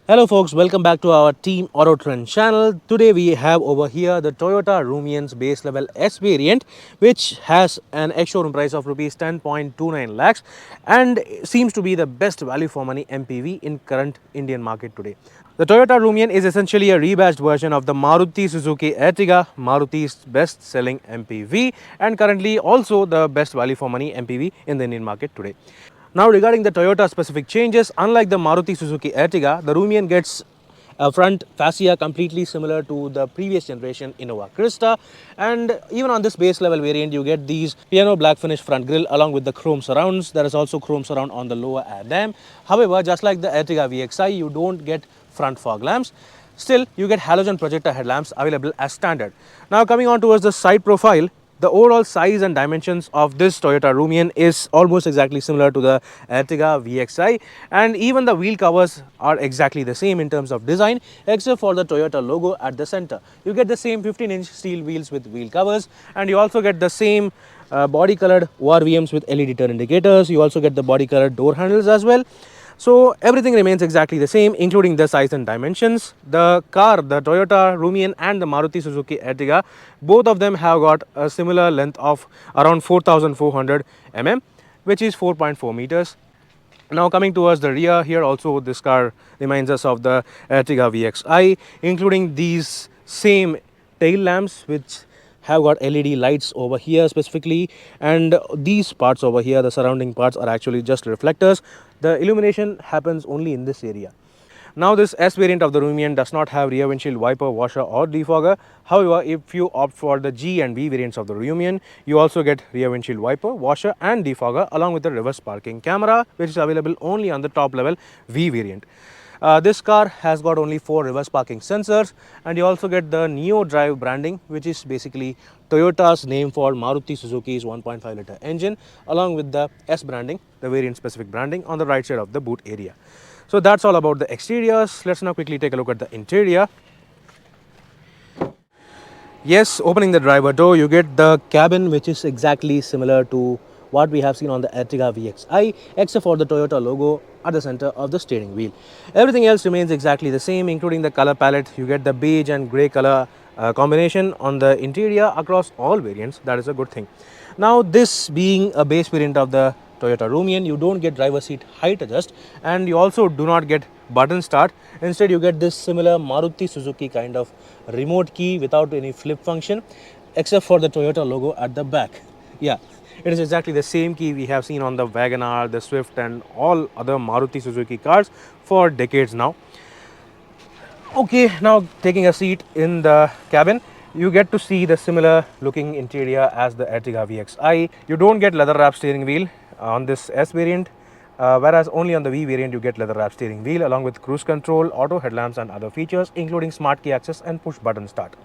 Hello folks, welcome back to our Team Auto Trend channel. Today we have over here the Toyota Rumion's base level S variant, which has an ex-showroom price of rupees 10.29 lakhs and seems to be the best value for money MPV in current Indian market today. The Toyota Rumion is essentially a rebadged version of the Maruti Suzuki Ertiga, Maruti's best selling MPV, and currently also the best value for money MPV in the Indian market today. Now regarding the Toyota specific changes, unlike the Maruti Suzuki Ertiga, the Rumion gets a front fascia completely similar to the previous generation Innova Crysta, and even on this base level variant you get these piano black finish front grille along with the chrome surrounds. There is also chrome surround on the lower air dam. However, just like the Ertiga VXI, you don't get front fog lamps. Still, you get halogen projector headlamps available as standard. Now coming on towards the side profile, the overall size and dimensions of this Toyota Rumion is almost exactly similar to the Ertiga VXI, and even the wheel covers are exactly the same in terms of design except for the Toyota logo at the center. You get the same 15-inch steel wheels with wheel covers, and you also get the same body colored ORVMs with LED turn indicators. You also get the body colored door handles as well. So everything remains exactly the same, including the size and dimensions. The car, the Toyota Rumion and the Maruti Suzuki Ertiga, both of them have got a similar length of around 4400 mm, which is 4.4 meters. Now coming towards the rear, here also this car reminds us of the Ertiga VXI, including these same tail lamps which have got LED lights over here specifically, and these parts over here, the surrounding parts, are actually just reflectors. The illumination happens only in this area. Now this S variant of the Rumion does not have rear windshield wiper, washer or defogger. However, if you opt for the G and V variants of the Rumion, you also get rear windshield wiper, washer and defogger along with the reverse parking camera, which is available only on the top level V variant. This car has got only 4 reverse parking sensors, and you also get the Neo Drive branding, which is basically Toyota's name for Maruti Suzuki's 1.5 liter engine, along with the S branding, the variant specific branding on the right side of the boot area. So that's all about the exteriors. Let's now quickly take a look at the interior. Yes, opening the driver door, you get the cabin, which is exactly similar to what we have seen on the Ertiga VXI, except for the Toyota logo at the center of the steering wheel. Everything else remains exactly the same, including the color palette. You get the beige and grey color combination on the interior across all variants. That is a good thing. Now, this being a base variant of the Toyota Rumion, you don't get driver seat height adjust, and you also do not get button start. Instead, you get this similar Maruti Suzuki kind of remote key without any flip function, except for the Toyota logo at the back. Yeah, it is exactly the same key we have seen on the WagonR, the Swift and all other Maruti Suzuki cars for decades now. Okay, now taking a seat in the cabin, you get to see the similar looking interior as the Ertiga VXI. You don't get leather wrap steering wheel on this S variant, whereas only on the V variant you get leather wrap steering wheel along with cruise control, auto headlamps and other features, including smart key access and push button start.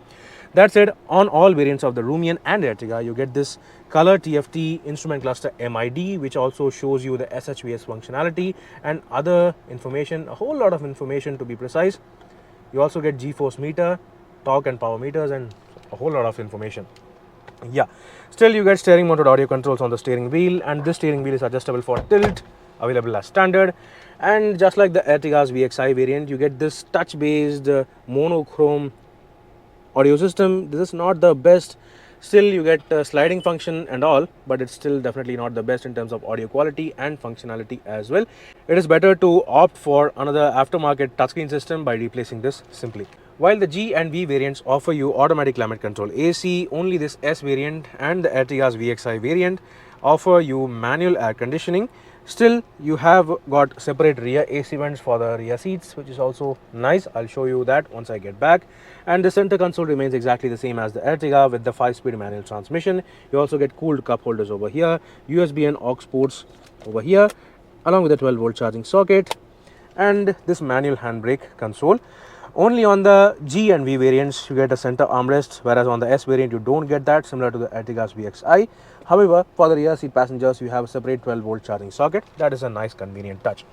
That said, on all variants of the Rumion and Ertiga, you get this color TFT instrument cluster MID, which also shows you the SHVS functionality and other information, a whole lot of information to be precise. You also get G-force meter, torque and power meters, and a whole lot of information. Yeah, still you get steering mounted audio controls on the steering wheel, and this steering wheel is adjustable for tilt, available as standard. And just like the Ertiga's VXI variant, you get this touch-based monochrome audio system. This is not the best. Still you get sliding function and all, but it's still definitely not the best in terms of audio quality and functionality as well. It is better to opt for another aftermarket touchscreen system by replacing this simply. While the G and V variants offer you automatic climate control AC, only this S variant and the Ertiga's VXI variant offer you manual air conditioning. Still, you have got separate rear AC vents for the rear seats, which is also nice. I'll show you that once I get back. And the center console remains exactly the same as the Ertiga with the 5-speed manual transmission. You also get cooled cup holders over here, USB and aux ports over here, along with a 12-volt charging socket, and this manual handbrake console. Only on the G and V variants you get a center armrest, whereas on the S variant you don't get that, similar to the Ertiga's VXI. However, for the rear seat passengers you have a separate 12-volt charging socket. That is a nice convenient touch.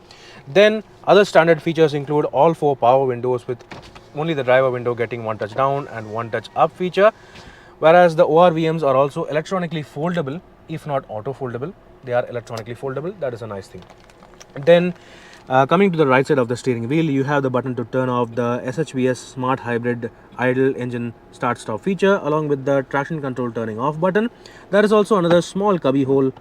Then other standard features include all 4 power windows, with only the driver window getting 1 touch down and 1 touch up feature, whereas the ORVMs are also electronically foldable, if not auto foldable. They are electronically foldable. That is a nice thing. Then Coming to the right side of the steering wheel, you have the button to turn off the SHVS Smart Hybrid Idle Engine Start Stop feature along with the traction control turning off button. There is also another small cubby hole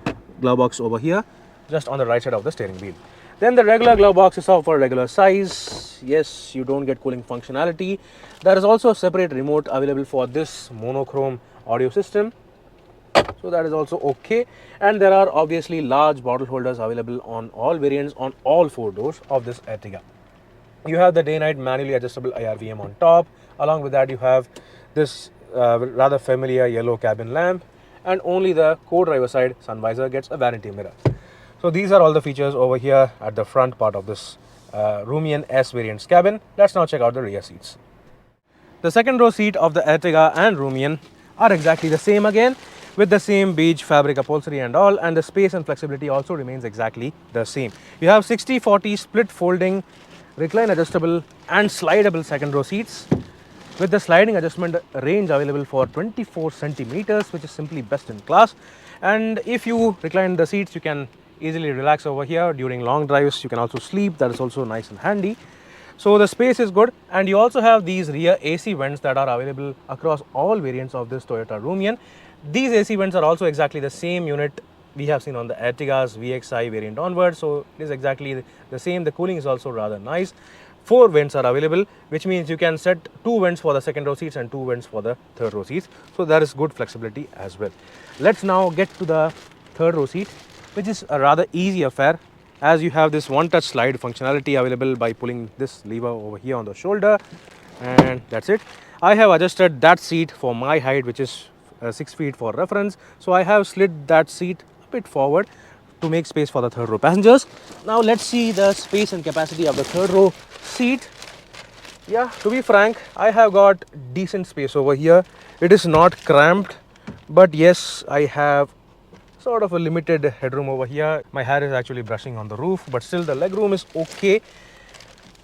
glove box over here, just on the right side of the steering wheel. Then the regular glove box is of a regular size. Yes, you don't get cooling functionality. There is also a separate remote available for this monochrome audio system, so that is also okay. And there are obviously large bottle holders available on all variants on all 4 doors of this Ertiga. You have the day-night manually adjustable ORVM on top. Along with that, you have this rather familiar yellow cabin lamp, and only the co-driver side sun visor gets a vanity mirror. So these are all the features over here at the front part of this Rumion S variant's cabin. Let's now check out the rear seats. The second row seat of the Ertiga and Rumion are exactly the same again, with the same beige fabric upholstery and all, and the space and flexibility also remains exactly the same. You have 60-40 split folding, recline adjustable and slidable second row seats with the sliding adjustment range available for 24 centimeters, which is simply best in class. And if you recline the seats, you can easily relax over here during long drives. You can also sleep. That is also nice and handy. So the space is good, and you also have these rear AC vents that are available across all variants of this Toyota Rumion. These AC vents are also exactly the same unit we have seen on the Ertiga's VXI variant onwards, so it is exactly the same. The cooling is also rather nice. 4 vents are available, which means you can set 2 vents for the second row seats and 2 vents for the third row seats, so there is good flexibility as well. Let's now get to the third row seat, which is a rather easy affair, as you have this one-touch slide functionality available by pulling this lever over here on the shoulder, and that's it. I have adjusted that seat for my height, which is 6 feet for reference, so I have slid that seat a bit forward to make space for the third row passengers. Now let's see the space and capacity of the third row seat. Yeah, to be frank, I have got decent space over here. It is not cramped, but yes, I have sort of a limited headroom over here. My hair is actually brushing on the roof, but still the legroom is okay.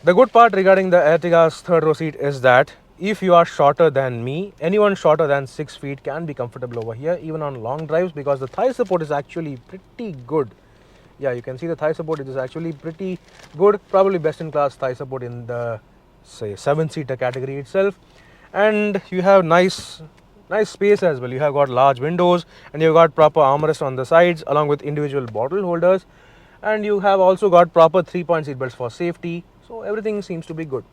The good part regarding the Ertiga's third row seat is that if you are shorter than me, anyone shorter than 6 feet can be comfortable over here, even on long drives, because the thigh support is actually pretty good. Yeah, you can see the thigh support, it is actually pretty good, probably best in class thigh support in the, say, 7-seater category itself. And you have nice space as well. You have got large windows, and you've got proper armrests on the sides along with individual bottle holders, and you have also got proper 3-point seat belts for safety, so everything seems to be good.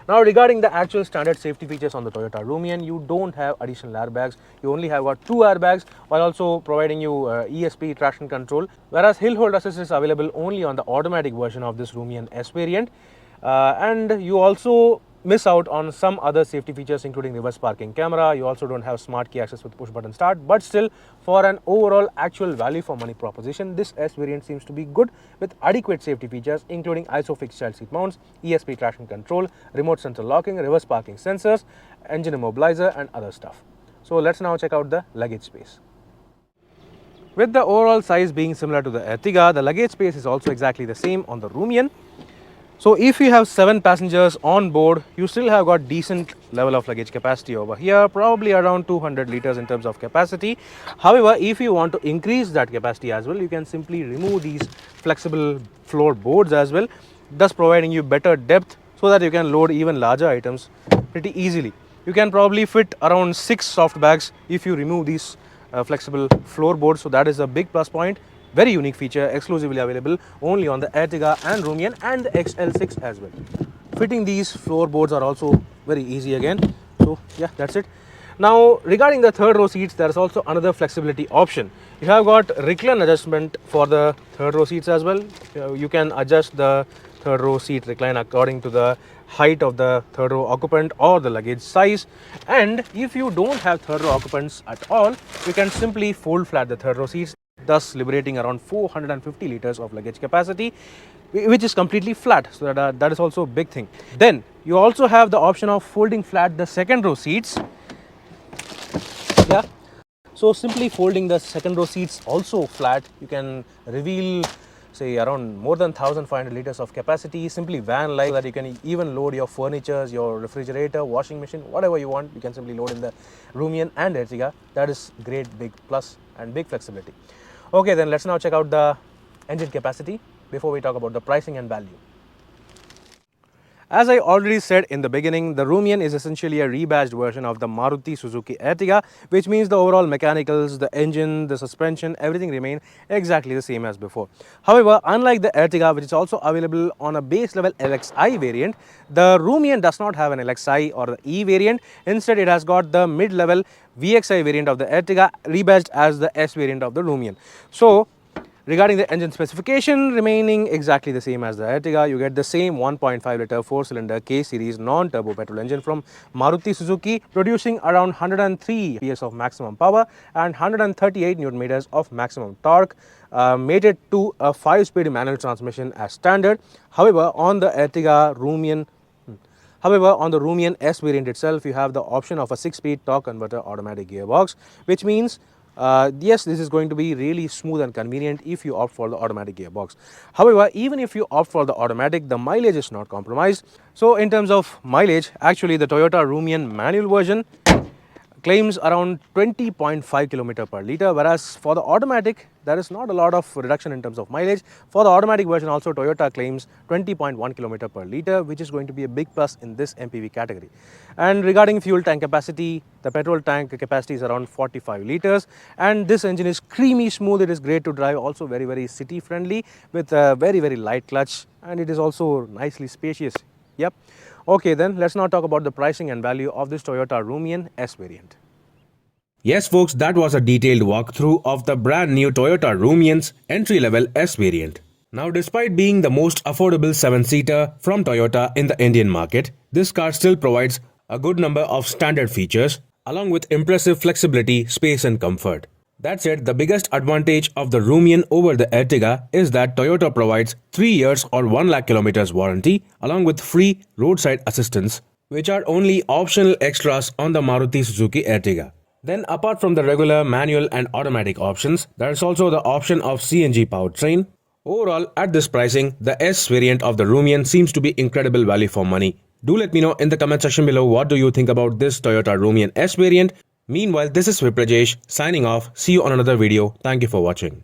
Now regarding the actual standard safety features on the Toyota Rumion, you don't have additional airbags. You only have got 2 airbags, while also providing you ESP traction control, whereas hill hold assist is available only on the automatic version of this Rumion S variant. And you also miss out on some other safety features, including reverse parking camera. You also don't have smart key access with push button start, but still, for an overall actual value for money proposition, this S variant seems to be good with adequate safety features, including ISOFIX child seat mounts, ESP traction control, remote central locking, reverse parking sensors, engine immobilizer and other stuff. So let's now check out the luggage space. With the overall size being similar to the Ertiga, the luggage space is also exactly the same on the Rumion. So if you have 7 passengers on board, you still have got decent level of luggage capacity over here, probably around 200 liters in terms of capacity. However, if you want to increase that capacity as well, you can simply remove these flexible floor boards as well, thus providing you better depth so that you can load even larger items pretty easily. You can probably fit around 6 soft bags if you remove these flexible floorboards, so that is a big plus point. Very unique feature, exclusively available only on the Ertiga and Rumion and the XL6 as well. Fitting these floorboards are also very easy again. So yeah, that's it. Now regarding the third row seats, there is also another flexibility option. You have got recline adjustment for the third row seats as well. You can adjust the third row seat recline according to the height of the third row occupant or the luggage size. And if you don't have third row occupants at all, you can simply fold flat the third row seats, thus liberating around 450 liters of luggage capacity, which is completely flat. So that is also a big thing. Then you also have the option of folding flat the second row seats. Yeah, so simply folding the second row seats also flat, you can reveal, say, around more than 1500 liters of capacity, simply van like, so that you can even load your furniture, your refrigerator, washing machine, whatever you want, you can simply load in the Rumion and Ertiga. That is great big plus and big flexibility. Okay, then let's now check out the engine capacity before we talk about the pricing and value. As I already said in the beginning, the Rumion is essentially a rebadged version of the Maruti Suzuki Ertiga, which means the overall mechanicals, the engine, the suspension, everything remain exactly the same as before. However, unlike the Ertiga, which is also available on a base level LXI variant, the Rumion does not have an LXI or the E variant. Instead, it has got the mid-level VXI variant of the Ertiga rebadged as the S variant of the Rumion. So, regarding the engine specification, remaining exactly the same as the Ertiga, you get the same 1.5 litre 4-cylinder K-series non-turbo petrol engine from Maruti Suzuki, producing around 103 PS of maximum power and 138 Newton meters of maximum torque, mated to a 5-speed manual transmission as standard. However, on the Rumion S variant itself, you have the option of a 6-speed torque converter automatic gearbox, which means yes, this is going to be really smooth and convenient if you opt for the automatic gearbox. However, even if you opt for the automatic, the mileage is not compromised. So in terms of mileage, actually the Toyota Rumion manual version claims around 20.5 km per liter, whereas for the automatic there is not a lot of reduction in terms of mileage. For the automatic version also, Toyota claims 20.1 km per liter, which is going to be a big plus in this MPV category. And regarding fuel tank capacity, the petrol tank capacity is around 45 liters, and this engine is creamy smooth. It is great to drive, also very city friendly with a very light clutch, and it is also nicely spacious. Yep. Okay, then let's now talk about the pricing and value of this Toyota Rumion S variant. Yes folks, that was a detailed walkthrough of the brand new Toyota Rumion's entry-level S variant. Now, despite being the most affordable 7-seater from Toyota in the Indian market, this car still provides a good number of standard features along with impressive flexibility, space and comfort. That said, the biggest advantage of the Rumion over the Ertiga is that Toyota provides 3 years or 1 lakh kilometers warranty along with free roadside assistance, which are only optional extras on the Maruti Suzuki Ertiga. Then apart from the regular manual and automatic options, there is also the option of CNG powertrain. Overall, at this pricing, the S variant of the Rumion seems to be incredible value for money. Do let me know in the comment section below what do you think about this Toyota Rumion S variant. Meanwhile, this is Viprajesh signing off. See you on another video. Thank you for watching.